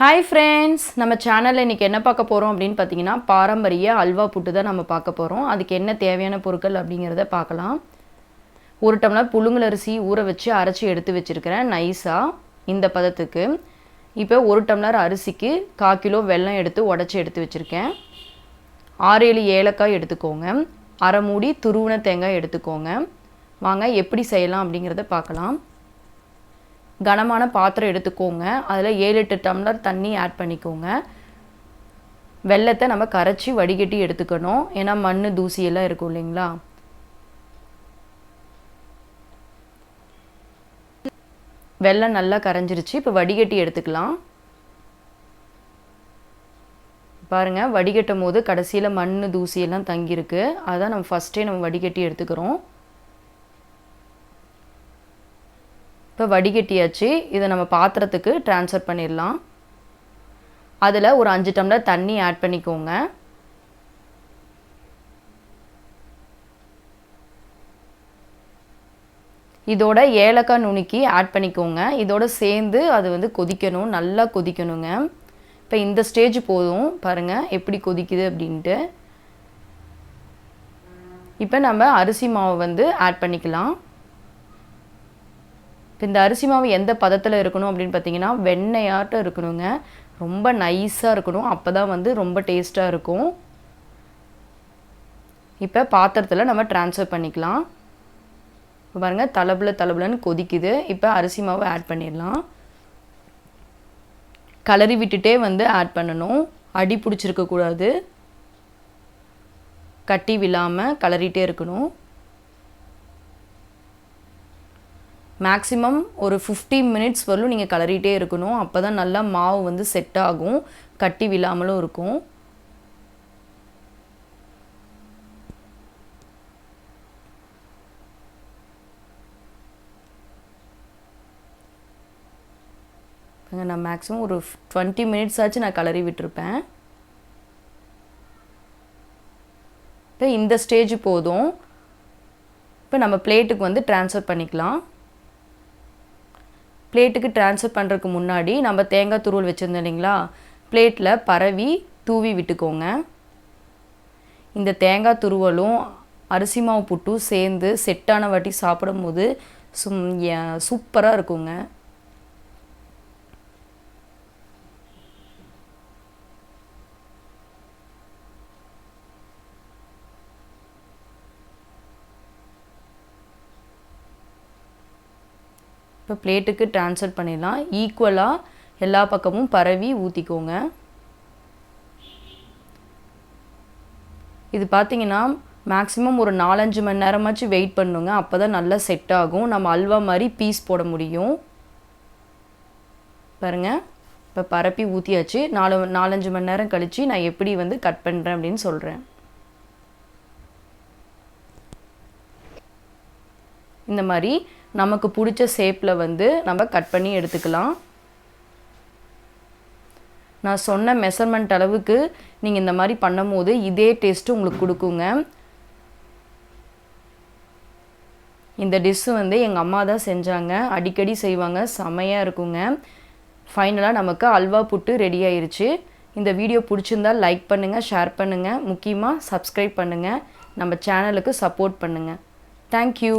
Hi friends, நம்ம சேனல்ல இன்னைக்கு என்ன பார்க்க போறோம் அப்படினு பாத்தீங்கன்னா பாரம்பரிய அல்வா புட்டு தான் நம்ம பார்க்க போறோம். அதுக்கு என்ன தேவையான பொருட்கள் அப்படிங்கறத பார்க்கலாம். 1 டம்ளர் புழுங்கல் அரிசி ஊற வச்சு அரைச்சு எடுத்து வச்சிருக்கேன் நைஸா இந்த பதத்துக்கு. இப்போ 1 டம்ளர் அரிசிக்கு 1/4 கிலோ வெல்லம் எடுத்து உடைச்சு எடுத்து வச்சிருக்கேன். 6-7 ஏலக்காய் எடுத்துக்கோங்க. அரை மூடி துருவன தேங்காய் எடுத்துக்கோங்க. வாங்க எப்படி செய்யலாம் அப்படிங்கறத பார்க்கலாம். கனமான பாத்திரம் எடுத்துக்கோங்க. அதுல 7-8 டம்ளர் தண்ணி ஆட் பண்ணிக்கோங்க. வெல்லத்தை நம்ம கரைச்சி வடிகட்டி எடுத்துக்கணும். ஏனா மண்ணு தூசி எல்லாம் இருக்கும் இல்லீங்களா? வெல்லம் நல்லா கரைஞ்சிருச்சு. இப்போ வடிகட்டி எடுத்துக்கலாம். பாருங்க வடிகட்டும்போது கடைசில மண்ணு தூசி எல்லாம் தங்கி இருக்கு. அத நம்ம ஃபர்ஸ்டே நம்ம வடிகட்டி எடுத்துக்கறோம். இப்போ வடிகட்டியாச்சு. இத நம்ம பாத்திரத்துக்கு ட்ரான்ஸ்ஃபர் பண்ணிரலாம். அதுல ஒரு 5 டம்ளர் தண்ணி ஆட் பண்ணிக்கோங்க. இதோட ஏலக்காய் நுணுக்கி ஆட் பண்ணிக்கோங்க. இதோட சேர்ந்து அது வந்து கொதிக்கணும், நல்லா கொதிக்கணுங்க. இப்போ இந்த ஸ்டேஜ் போதும். பாருங்க எப்படி கொதிக்குது அப்படினு. இப்போ நம்ம அரிசி மாவு வந்து ஆட் பண்ணிக்கலாம். இந்த அரிசி மாவு எந்த பதத்துல இருக்கணும் அப்படினு பாத்தீங்கன்னா வெண்ணெயாட்ட இருக்கணுங்க. ரொம்ப நைஸா இருக்கணும். அப்பதான் வந்து ரொம்ப டேஸ்டா இருக்கும். இப்போ பாத்திரத்துல நம்ம ட்ரான்ஸ்ஃபர் பண்ணிக்கலாம். பாருங்க தளபலன்னு கொதிக்குது. இப்போ அரிசி மாவு ஆட் பண்ணிரலாம். கலரி விட்டுட்டே வந்து ஆட் பண்ணனும். அடி பிடிச்சிருக்க கூடாது. கட்டி விழாம கலரிட்டே இருக்கணும். மேக்ஸिमम ஒரு 15 மினிட்ஸ் வரலும் நீங்க கலரிட்டே இருக்கணும். அப்பதான் நல்லா மாவு வந்து செட் ஆகும். கட்டி விழாமலும் இருக்கும். நான் மேக்ஸिमम ஒரு 20 மினிட்ஸ் ஆச்சு நான் கலரி விட்டுருப்பேன். இப்போ இந்த ஸ்டேஜ் போதும். இப்போ நம்ம பிளேட்டுக்கு வந்து ட்ரான்ஸ்ஃபர் பண்ணிக்கலாம். பிளேட்டுக்கு ட்ரான்ஸ்ஃபர் பண்றதுக்கு முன்னாடி நம்ம தேங்காய் துருவல் வச்சிருந்தோம் இல்லீங்களா? பிளேட்ல பரவி தூவி விட்டுக்கோங்க. இந்த தேங்காய் துருவலும் அரிசி மாவு புட்டும் சேர்ந்து செட்டான வாட்டி சாப்பிடும்போது சூப்பரா இருக்குங்க. இப்போ பிளேட்டுக்கு ட்ரான்ஸ்ஃபர் பண்ணிடலாம். ஈக்குவலா எல்லா பக்கமும் பரவி ஊத்திக்கோங்க. இது பாத்தீங்கன்னா மேக்ஸिमम ஒரு 4-5 மணி நேரமாச்சு வெயிட் பண்ணுங்க. அப்பதான் நல்லா செட் ஆகும். நம்ம அல்வா மாதிரி பீஸ் போட முடியும். பாருங்க இப்போ பரப்பி ஊத்தியாச்சு. 4-5 மணி நேரம் கழிச்சு நான் எப்படி வந்து கட் பண்றேன் அப்படினு சொல்றேன். இந்த மாதிரி நமக்கு பிடிச்ச ஷேப்ல வந்து நம்ம கட் பண்ணி எடுத்துக்கலாம். நான் சொன்ன மெஷர்மென்ட் அளவுக்கு நீங்க இந்த மாதிரி பண்ணும்போது இதே டேஸ்ட் உங்களுக்கு கொடுக்குங்க. இந்த டிஷ் வந்து எங்க அம்மா தான் செஞ்சாங்க. அடிக்கடி செய்வாங்க. செமையா இருக்குங்க. ஃபைனலா நமக்கு அல்வா புட்டு ரெடி ஆயிருச்சு. இந்த வீடியோ பிடிச்சிருந்தா லைக் பண்ணுங்க, ஷேர் பண்ணுங்க, முக்கியமா Subscribe பண்ணுங்க. நம்ம சேனலுக்கு சப்போர்ட் பண்ணுங்க. Thank you.